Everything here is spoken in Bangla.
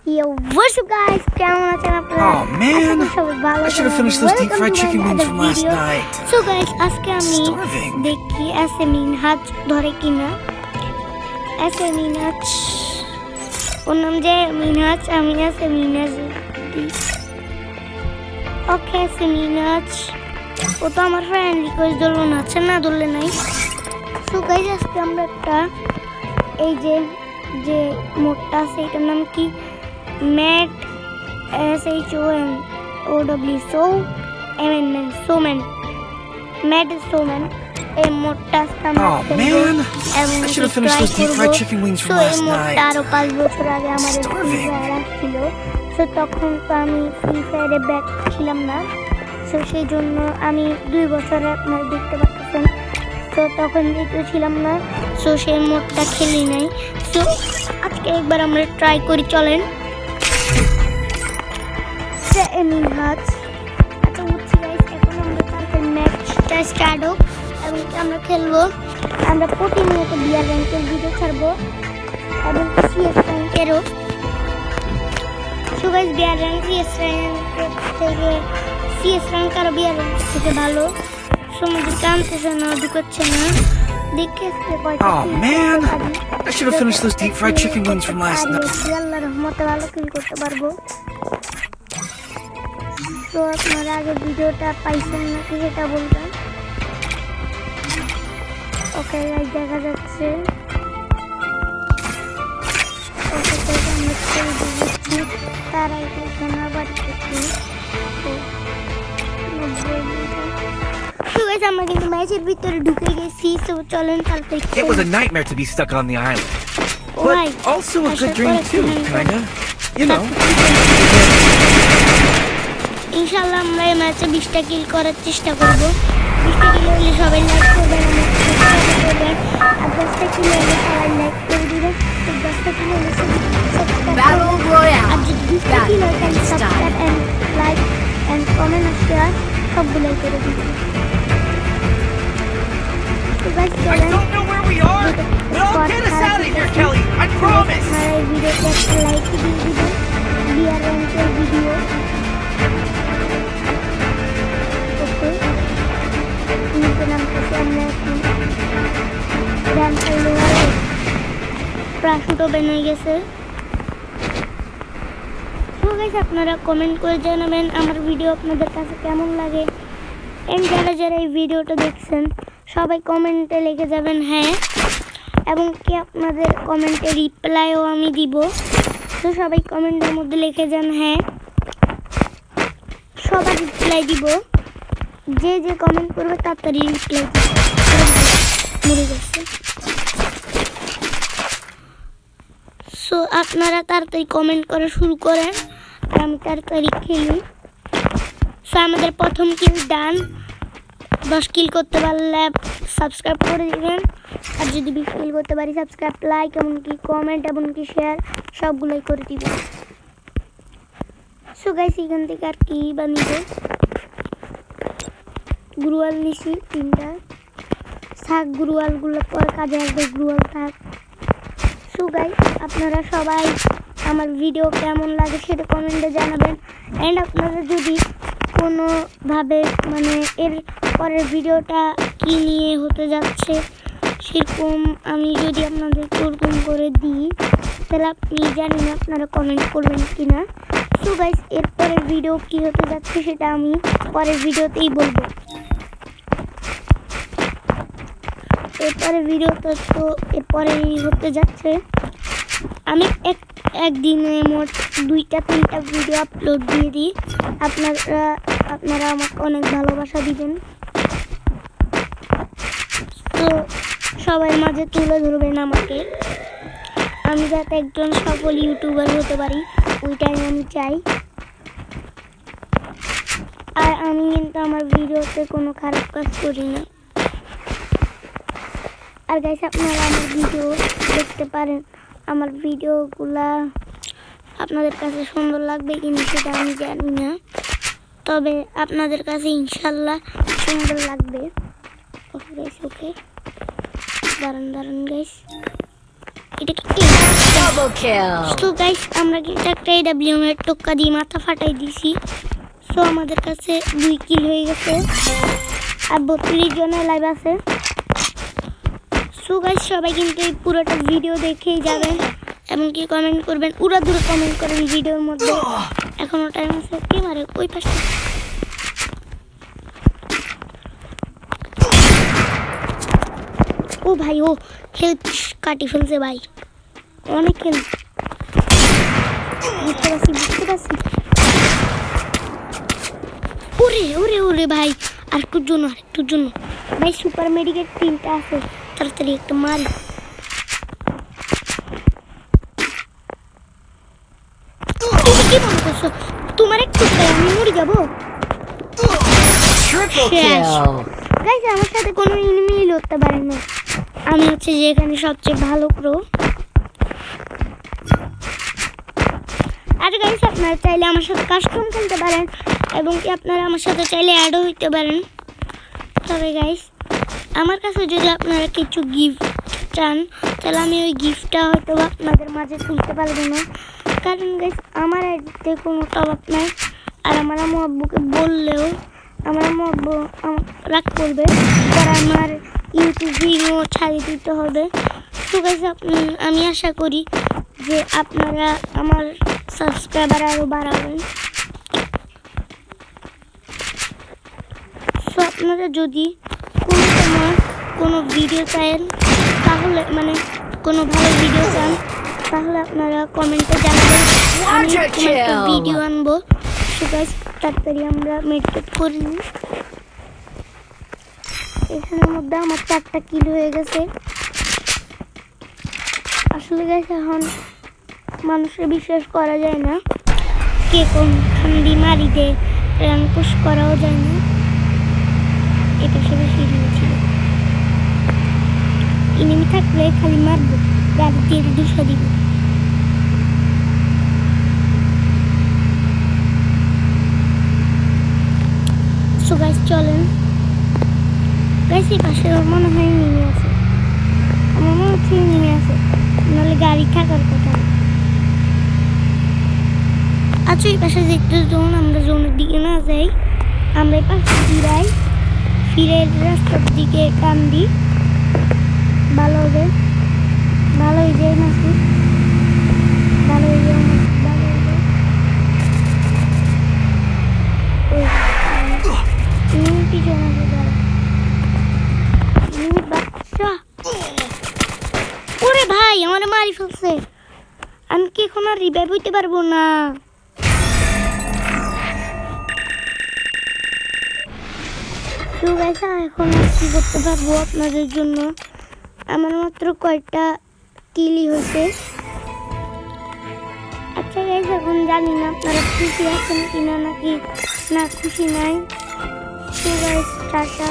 Yo, what's up guys? Oh man, I should have finished those deep fried chicken wings from last night. So guys, আজকে আমি Starving. দেখি এসে মিনহাজ ধরে কিনা। এসে মিনহাজ ওর নাম যে মিনহাজ, আমি এসে মিনহাজ ওকে এসে মিনহাজ ও তো আমার ফ্রেন্ড রিকোয়েস্ট ধরলো না, আচ্ছা না ধরলে নাই। সো গাইস আজকে আমরা একটা এই যে মোটটা আছে এটার নাম কি ম্যাট SHOMOW সোম্যান ম্যাট সোম্যান এই মোটটা Oh man, I should have finished those deep fried chicken wings from last night. আরো 5 বছর আগে আমাদের Starving. ছিল। সো তখন তো আমি ফ্রি ফায়ারে ব্যাক ছিলাম না, সো সেই জন্য আমি 2 বছরে আপনারা দেখতে পাচ্ছেন। তো তখন যেহেতু ছিলাম না, সো সেই মোডটা খেলি নাই। সো আজকে একবার আমরা ট্রাই করি, চলেন। মিনহাজ আচ্ছা বুঝছি গাইস, এখন আমরা তারপর ম্যাচটা স্টার্ট হোক এবং আমরা খেলবো। আমরা প্রতিনিয়ত বিয়ার র্যাঙ্কের ভিডিও ছাড়বো এবং সিএস র্যাঙ্কেরও। সো গাইস বিয়ার র্যাঙ্ক সিএস র্যাঙ্ক আরও বিয়ার র্যাঙ্ক থেকে ভালো। সমুদ্র টানতেছে না, ঢুকাচ্ছে না, দেখে Oh man, I should have finished those deep fried chicken wings from last night. আল্লাহর রহমতে ভালো কিল করতে পারবো। তো আপনারা আগে ভিডিওটা পাইছেন নাকি সেটা বলবেন। ওকে গাইস দেখা যাচ্ছে। ওকে তো আমরা ছেড়ে দিচ্ছি, তার আগে এখানে আবার একটু আমরা কিন্তু ম্যাচের ভিতরে ঢুকে গেছি। তো চলেন তাড়াতাড়ি। It was a nightmare to be stuck on the island, but Why? also a good dream too, kinda. You know. ইনশাআল্লাহ আমরা এই ম্যাচে 20টা কিল করার চেষ্টা করব। 20টা কিল হলে সবাই লাইক করবেন, করবেন। আর 10টা কিল হলে সবাই লাইক করে দিবেন। 10টা কিল হলে Battle Royale. আর যদি 20টা কিল হয় তাহলে subscribe and like and comment আর শেয়ার সবগুলোই করে দিবেন। তো গাইস I চলেন। don't know where we are, but I'll get us out of here, Kelly. I promise. আপনারা এই ভিডিওতে একটা লাইক দিয়ে দিবেন। বিয়ার র্যাঙ্কের ভিডিও ওকে নিচে নামতেছি আমরা এখন। র্যাঙ্ক চাইলে প্রাশুটও বেনে গেছে। সো গাইস আপনারা কমেন্ট করে জানাবেন আমার ভিডিও আপনাদের কাছে কেমন লাগে। এন্ড যারা এই ভিডিওটা দেখছেন সবাই কমেন্টে লিখে যাবেন হ্যাঁ, এবং কি আপনাদের কমেন্টে রিপ্লাইও আমি দিব। তো সবাই কমেন্টের মধ্যে লিখে যান হ্যাঁ, সবাই রিপ্লাই দিব। যে কমেন্ট করবে তাড়াতাড়ি রিপ্লাই দিব। মরে গেছে। সো আপনারা তাড়াতাড়ি কমেন্ট করা শুরু করেন আর আমি তাড়াতাড়ি খেলি। সো আমাদের প্রথম কিল ডান। 10 কিল করতে পারলে সাবস্ক্রাইব করে দিবেন, আর যদি 20 কিল করতে পারি সাবস্ক্রাইব, লাইক, এমনকি কমেন্ট, এমনকি শেয়ার সবগুলোই করে দিবেন। সো গাইস এখান থেকে আর কি বানিব, গ্রুয়াল নিছি 3টা থাক, গ্রুয়ালগুলো পরে কাজে আসবে, গ্রুয়াল থাক। সো গাইস আপনারা সবাই আমার ভিডিও কেমন লাগে সেটা কমেন্টে জানাবেন। অ্যান্ড আপনারা যদি কোনোভাবে মানে এর পরের ভিডিওটা কি নিয়ে হতে যাচ্ছে সেরকম আমি যদি আপনাদেরকে ওরকম করে দিই তাহলে আপনি জানি না আপনারা কমেন্ট করবেন কি না। সো গাইস এরপরের ভিডিও কি হতে যাচ্ছে সেটা আমি পরের ভিডিওতেই বলবো। এরপরের ভিডিওটা তো এরপরেই হতে যাচ্ছে। আমি একদিনে মোট 2-3টা ভিডিও আপলোড দিয়ে দিই। আপনারা আমাকে অনেক ভালোবাসা দিবেন। তো সবার মাঝে তুলে ধরবেন আমাকে, আমি যাতে একজন সফল ইউটিউবার হতে পারি ওইটাই আমি চাই। আর আমি কিন্তু আমার ভিডিওতে কোনো খারাপ কাজ করি না। আর গাইস আপনারা আমার ভিডিও দেখতে পারেন, আমার ভিডিওগুলা আপনাদের কাছে সুন্দর লাগবে কিনা সেটা আমি জানি না, তবে আপনাদের কাছে ইনশাল্লাহ সুন্দর লাগবে। ওকে গাইস, ওকে দাঁড়ান গাইস। এটা কি Double kill. তো গাইস আমরা কিন্তু একটা AWM এর টোক্কা দিয়ে মাথা ফাটাই দিছি। সো আমাদের কাছে 2 কিল হয়ে গেছে আর 32 জনের লাইভ আছে। সো গাইস সবাই কিন্তু এই পুরোটা ভিডিও দেখেই যাবেন এবং কি কমেন্ট করবেন, উড়াধুরা কমেন্ট করেন ভিডিওর মধ্যে। এখনো টাইম আছে। কে মারে ওই পাশে? ও ভাই ও হেল্প কাটি ফেলছে ভাই, অনেক হেল্প। বুঝতে পারছি। ওরে ওরে ওরে ভাই আরেকটুর জন্য ভাই সুপার মেডিকেট 3টা আছে, তাড়াতাড়ি একটা মারি। তুমি কি মনে করছো তোমার একটু আমি মরে যাবো? Triple Yes. kill. গাইস আমার সাথে কোনো এনিমি লড়তে পারে না, আমি হচ্ছে যে এখানে সবচেয়ে ভালো প্রো। আর গাইস আপনারা চাইলে আমার সাথে কাস্টম খেলতে পারেন এবং কি আপনারা আমার সাথে চাইলে অ্যাডও হইতে পারেন। তবে গাইস আমার কাছে যদি আপনারা কিছু গিফট চান তাহলে আমি ওই গিফটটা হয়তো আপনাদের মাঝে তুলতে পারবো না, কারণ গাইস আমার আইডিতে কোনো টপ আপ নাই। আর আমার আম্মু আব্বুকে বললেও আমার আম্মু আব্বু রাগ করবে, আর আমার ইউটিউব ভিডিও ছাড়িয়ে দিতে হবে। তো গাইস আমি আশা করি যে আপনারা আমার সাবস্ক্রাইবার আরও বাড়াবেন। সো আপনারা যদি কোনো সময় কোনো ভিডিও চান তাহলে মানে কোনো ভালো ভিডিও চান তাহলে আপনারা কমেন্টে জানাবেন, আমি একটা ভিডিও আনবো। সো গাইস তাড়াতাড়ি আমরা মেডিকেট করে নিই। এখানের মধ্যে আমার 4টা কিল হয়ে গেছে। আসলে গাইস এখন মানুষের বিশ্বাস করা যায় না, কে কোন খান্ডি মারি দেয়, র্যাঙ্ক পুশ করাও যায় না। এটা সে বেশি ছিল, এনিমি থাকলে খালি মারবো, গাড়ি দিয়ে 200 দিব। সো গাইস চলেন গাইস, এই পাশে মনে হয় এনিমি আছে, আমার মনে হচ্ছে এনিমি আছে, নাহলে গাড়ি থাকার কথা না। আচ্ছা এই পাশে দেখতে জোন, আমরা জোনের দিকে না যাই, আমরা এই পাশে ফিরে রাস্তার দিকে টান দিই, ভালো হবে নাকি ভালো হয়ে যায়। ওরে ভাই আমার মারি ফেলছে, আমি কি এখন আর রিভাইভ হইতে পারবো না? তো গাইস এখন কি করতে পারবো আপনাদের জন্য? আমার মাত্র কয়টা কিলই হয়েছে। আচ্ছা গাইস এখন জানি না আপনারা খুশি আছেন কিনা নাকি না খুশি নাই। তো গাইস টাটা।